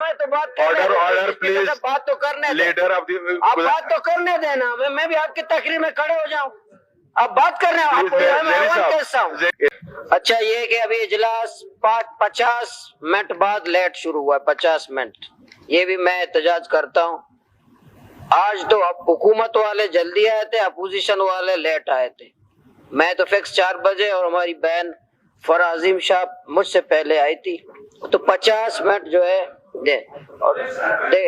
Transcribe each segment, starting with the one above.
मैं तो बात ऑर्डर प्लीज, बात तो करने लीडर आप बात तो करने देना। मैं भी आपकी तकरीर में खड़े हो जाऊं, आप बात कर रहे हो, आप कैसा हूँ? अच्छा, ये कि अभी इजलास 50 मिनट बाद लेट शुरू हुआ, 50 मिनट, ये भी मैं एहतजाज करता हूँ। आज तो अब हुकूमत वाले जल्दी आए थे, अपोजिशन वाले लेट आए थे। मैं तो फिक्स 4 बजे और हमारी बहन फराजीम शाह मुझसे पहले आई थी, तो 50 मिनट जो है दे और दे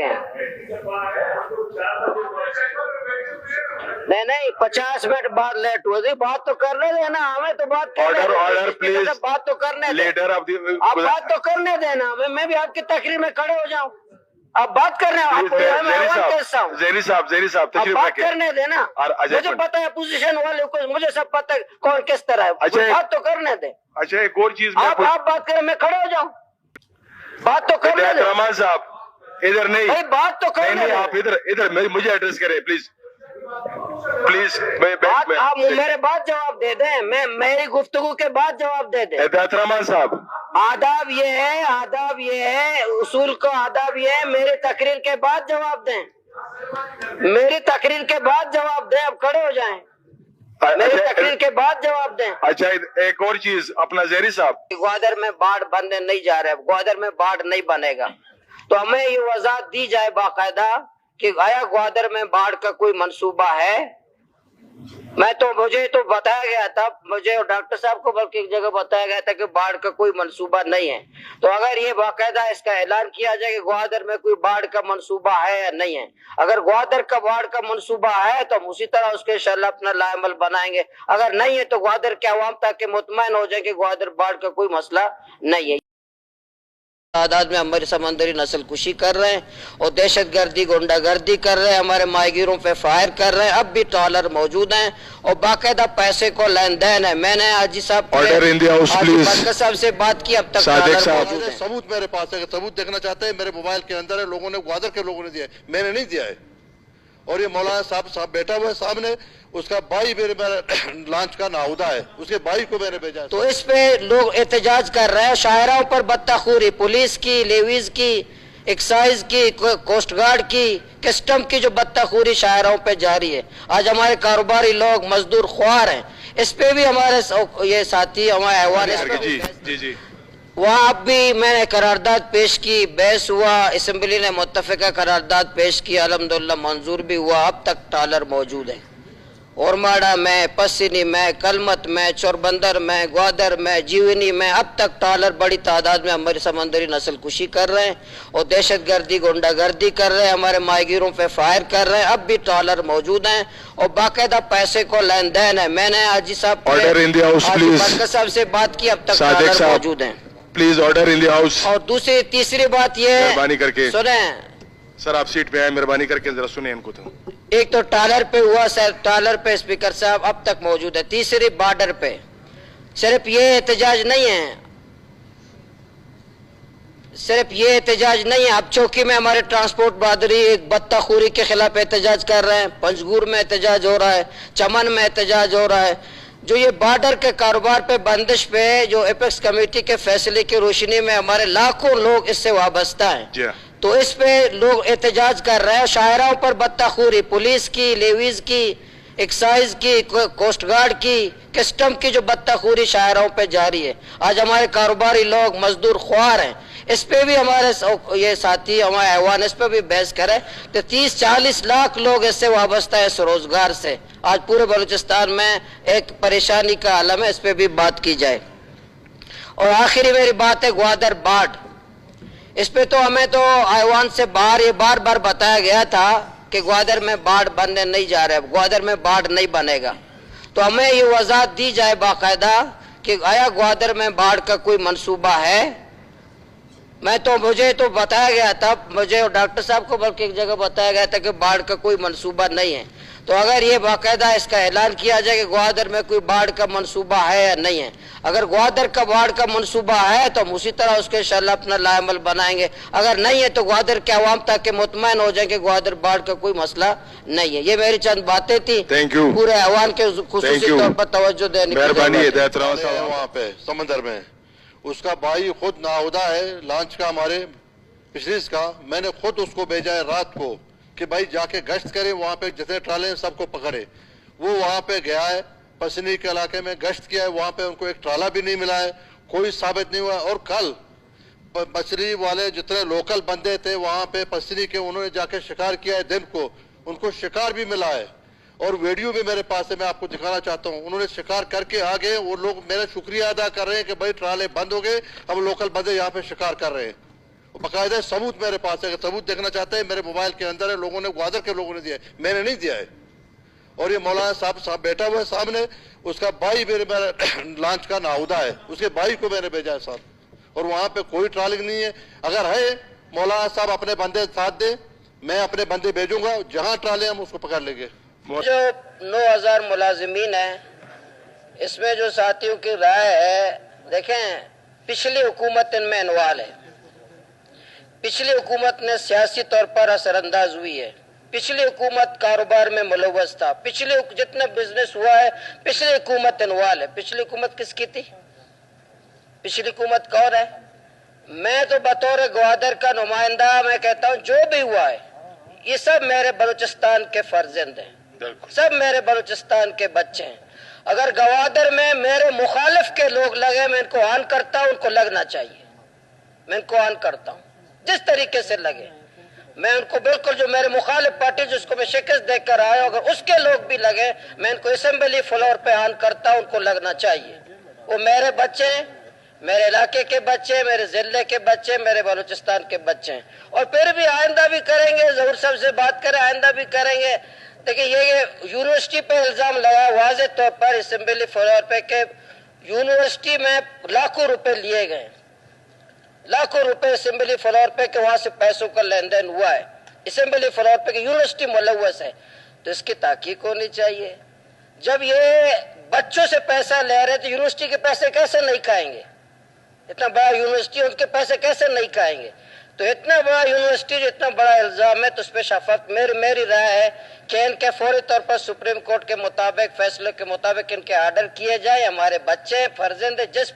नहीं 50 मिनट बाद लेट हुआ थी। बात तो करने देना, हमें तो बात ऑर्डर प्लीज, बात तो करने लीडर आप बात तो करने देना। मैं भी आपकी तकरीर में खड़े हो जाऊं, आप बात कर रहे हो, कैसा हूँ? ज़ेरी साहब बात करने देना। मुझे पता है पोजीशन वाले को, मुझे सब पता है कौन किस तरह है। अच्छा, बात तो करने दे। अच्छा, एक और चीज आप बात करें, मैं खड़े हो जाऊं, बात तो करने दे। रहमान साहब इधर नहीं, बात तो करने नहीं, आप इधर मुझे एड्रेस करें प्लीज। आप मेरे बाद जवाब दे दें, मेरी गुफ्तगू के बाद जवाब दे दें। रहमान साहब, आदाब ये है उसूल को, आदाब ये है मेरी तकरीर के बाद जवाब दें, मेरी तकरीर के बाद जवाब दें। अब खड़े हो जाएं, मेरी तकरीर के बाद जवाब दें। अच्छा, एक और चीज, अपना ज़ेरी साहब, ग्वादर में बाढ़ बनने नहीं जा रहे, ग्वादर में बाढ़ नहीं बनेगा, तो हमें ये वजाहत दी जाए बाकायदा कि आया ग्वादर में बाढ़ का कोई मंसूबा है। मुझे तो बताया गया था, मुझे और डॉक्टर साहब को बल्कि एक जगह बताया गया था कि बाढ़ का कोई मंसूबा नहीं है। तो अगर ये बाकायदा इसका ऐलान किया जाए कि ग्वादर में कोई बाढ़ का मंसूबा है या नहीं है, अगर ग्वादर का बाढ़ का मंसूबा है तो हम उसी तरह उसके इंशाअल्लाह अपना लाएमल बनाएंगे, अगर नहीं है तो ग्वादर के अवाम ताकि मुतमईन हो जाए कि ग्वादर बाढ़ का कोई मसला नहीं है। तादाद में हमारी समंदरी नस्ल कुशी कर रहे हैं और दहशत गर्दी गुंडागर्दी कर रहे हैं, हमारे माहिगीरों पे फायर कर रहे हैं। अब भी ट्रॉलर मौजूद हैं और बाकायदा पैसे को लेन देन है। मैंने हाजी साहब साहब से बात की, अब तक सबूत मेरे पास है, सबूत देखना चाहते हैं, मेरे मोबाइल के अंदर है, लोगों ने ग्वादर के लोगों ने दिया है, मैंने नहीं दिया है। और ये मौलाना साहब बैठा हुआ है सामने, उसका भाई मेरे लॉन्च का नाउदा है, उसके भाई को मैंने भेजा। तो इस पे लोग एहतजाज कर रहे हैं, शायराओं पर बदतखूरी, पुलिस की, लेवीज की, एक्साइज की, कोस्ट गार्ड की, कस्टम की जो बदतखूरी शायराओं पे जारी है। आज हमारे कारोबारी लोग मजदूर ख्वार हैं, इस पे भी हमारे ये साथी हमारे ऐवान वहाँ अब भी मैंने करारदाद पेश की, बहस हुआ, असम्बली ने मुत्तफ़िका करारदाद पेश की, अल्हम्दुलिल्लाह मंजूर भी हुआ। अब तक ट्रॉलर मौजूद है औरमाड़ा में, पसिनी में, कलमत में, चोरबंदर में, ग्वादर में, जीवनी में, अब तक ट्रॉलर बड़ी तादाद में हमारी समंदरी नस्ल कुशी कर रहे हैं और दहशत गर्दी गुंडागर्दी कर रहे हैं, हमारे माहिगीरों पे फायर कर रहे हैं। अब भी ट्रॉलर मौजूद हैं और बाकायदा पैसे को लेन देन है। मैंने हाजी साहब से बात की, अब तक ट्रॉलर मौजूद है। Please order in the house. और तीसरी बात ये है, मेहरबानी करके सुने सर, आप सीट पे आए, मेहरबानी करके जरा सुने इनको। तो एक तो ट्रॉलर पे हुआ सर, ट्रॉलर पे स्पीकर साहब अब तक मौजूद है। तीसरी बॉर्डर पे सिर्फ ये एहतजाज नहीं है, अब चौकी में हमारे ट्रांसपोर्ट बहादुरी एक बदतखूरी के खिलाफ एहतजाज कर रहे हैं, पंजगूर में एहतजाज हो रहा है, चमन में एहतजाज हो रहा है। जो ये बॉर्डर के कारोबार पे बंदिश पे जो एपेक्स कमेटी के फैसले की रोशनी में हमारे लाखों लोग इससे वाबस्ता हैं, तो इस पे लोग एहतजाज कर रहे हैं। शायराओं पर बदतखूरी, पुलिस की, लेवीज की, एक्साइज की, कोस्ट गार्ड की, कस्टम की जो बदतखूरी शायराओं पे जारी है। आज हमारे कारोबारी लोग मजदूर ख्वार हैं, इस पे भी हमारे ये साथी हमारे ऐवान इस पे भी बहस करे। तो 30-40 लाख लोग इससे वाबस्ता है, इस रोजगार से। आज पूरे बलूचिस्तान में एक परेशानी का आलम है, इस पे भी बात की जाए। और आखिरी मेरी बात है ग्वादर बाढ़, इस पे तो हमें तो ऐवान से बाहर ये बार बार बताया गया था कि ग्वादर में बाढ़ बनने नहीं जा रहा है, ग्वादर में बाढ़ नहीं बनेगा। तो हमें ये वजाहत दी जाए बाकायदा कि आया ग्वादर में बाढ़ का कोई मंसूबा है। मुझे तो बताया गया था, मुझे और डॉक्टर साहब को बल्कि एक जगह बताया गया था कि बाढ़ का कोई मंसूबा नहीं है। तो अगर ये बाकायदा इसका ऐलान किया जाए कि ग्वादर में कोई बाढ़ का मंसूबा है या नहीं है, अगर ग्वादर का बाढ़ का मंसूबा है तो हम उसी तरह उसके इंशाअल्लाह अपना लाएमल बनाएंगे, अगर नहीं है तो ग्वादर के अवाम ताकि मुतमईन हो जाए कि ग्वादर बाढ़ का कोई मसला नहीं है। ये मेरी चंद बातें थी, पूरे अवाम के खुसूसी तौर पर तवज्जो देने की वहाँ पे समंदर में उसका भाई खुद नाउदा है, लॉन्च का हमारे फिशरीज का, मैंने खुद उसको भेजा है रात को कि भाई जाके गश्त करे, वहां पे जितने ट्राले हैं सबको पकड़े। वो वहां पे गया है, पसनी के इलाके में गश्त किया है, वहां पे उनको एक ट्राला भी नहीं मिला है, कोई साबित नहीं हुआ। और कल मछली वाले जितने लोकल बंदे थे वहां पे पसनी के, उन्होंने जाके शिकार किया है दिन को, उनको शिकार भी मिला है और वीडियो भी मेरे पास है, मैं आपको दिखाना चाहता हूं। उन्होंने शिकार करके आ गए, वो लोग मेरा शुक्रिया अदा कर रहे हैं कि भाई ट्राले बंद हो गए, अब लोकल बंदे यहाँ पे शिकार कर रहे हैं। बाकायदा सबूत मेरे पास है, सबूत देखना चाहते हैं, मेरे मोबाइल के अंदर है, लोगों ने, ग्वादर के लोगों ने दिया है, मैंने नहीं दिया है। और ये मौलाना साहब बैठा हुआ है सामने, उसका भाई मेरे लॉन्च का नाउदा है, उसके भाई को मैंने भेजा है साथ, और वहां पे कोई ट्रालिंग नहीं है। अगर है मौलाना साहब अपने बंदे साथ दे, मैं अपने बंदे भेजूंगा, जहां ट्राले हम उसको पकड़ लेंगे। जो 9,000 मुलाजिमीन है, इसमें जो साथियों की राय है, देखें पिछली हुकूमत इनमें इन्वॉल्व है, पिछली हुकूमत ने सियासी तौर पर असरअंदाज हुई है, पिछली हुकूमत कारोबार में मुलव्वस था, पिछले जितना बिजनेस हुआ है पिछली हुकूमत इन्वॉल्व है। पिछली हुकूमत किसकी थी? पिछली हुकूमत कौन है? मैं तो बतौर ग्वादर का नुमाइंदा मैं कहता हूं जो भी हुआ है ये सब मेरे बलूचिस्तान के फर्जंद हैं, सब मेरे बलूचिस्तान के बच्चे हैं। अगर गवादर में मेरे मुखालिफ के लोग लगे, मैं इनको ऑन करता हूं, उनको लगना चाहिए, मैं इनको ऑन करता हूं जिस तरीके से लगे। मैं उनको बिल्कुल, जो मेरे मुखालिफ पार्टी जिसको मैं शिकस्त देकर आया, अगर उसके लोग भी लगे, मैं इनको असेंबली फ्लोर पे ऑन करता हूं, उनको लगना चाहिए। वो मेरे बच्चे हैं, मेरे इलाके के बच्चे, मेरे जिले के बच्चे, मेरे बलूचिस्तान के बच्चे हैं, और फिर भी आइंदा भी करेंगे। जहूर साहब से बात करें, आइंदा भी करेंगे। देखिए ये यूनिवर्सिटी पे इल्जाम लगा वाज़े तौर पर असेंबली फ्लोर पे कि यूनिवर्सिटी में लाखों रुपए लिए गए, लाखों रुपए असेंबली फ्लोर पे कि वहां से पैसों का लेन देन हुआ है असेंबली फ्लोर पे कि यूनिवर्सिटी मुलव्वस है, तो इसकी तहकीक होनी चाहिए। जब ये बच्चों से पैसा ले रहे तो यूनिवर्सिटी के पैसे कैसे नहीं खाएंगे? इतना बड़ा यूनिवर्सिटी, उनके पैसे कैसे नहीं खाएंगे? तो इतना बड़ा यूनिवर्सिटी जो इतना बड़ा इल्जाम है, तो उस पर शफाफ, मेरी राय है कि इनके फौरी तौर पर सुप्रीम कोर्ट के मुताबिक, फैसले के मुताबिक इनके आर्डर किए जाए। हमारे बच्चे फर्जंद जिस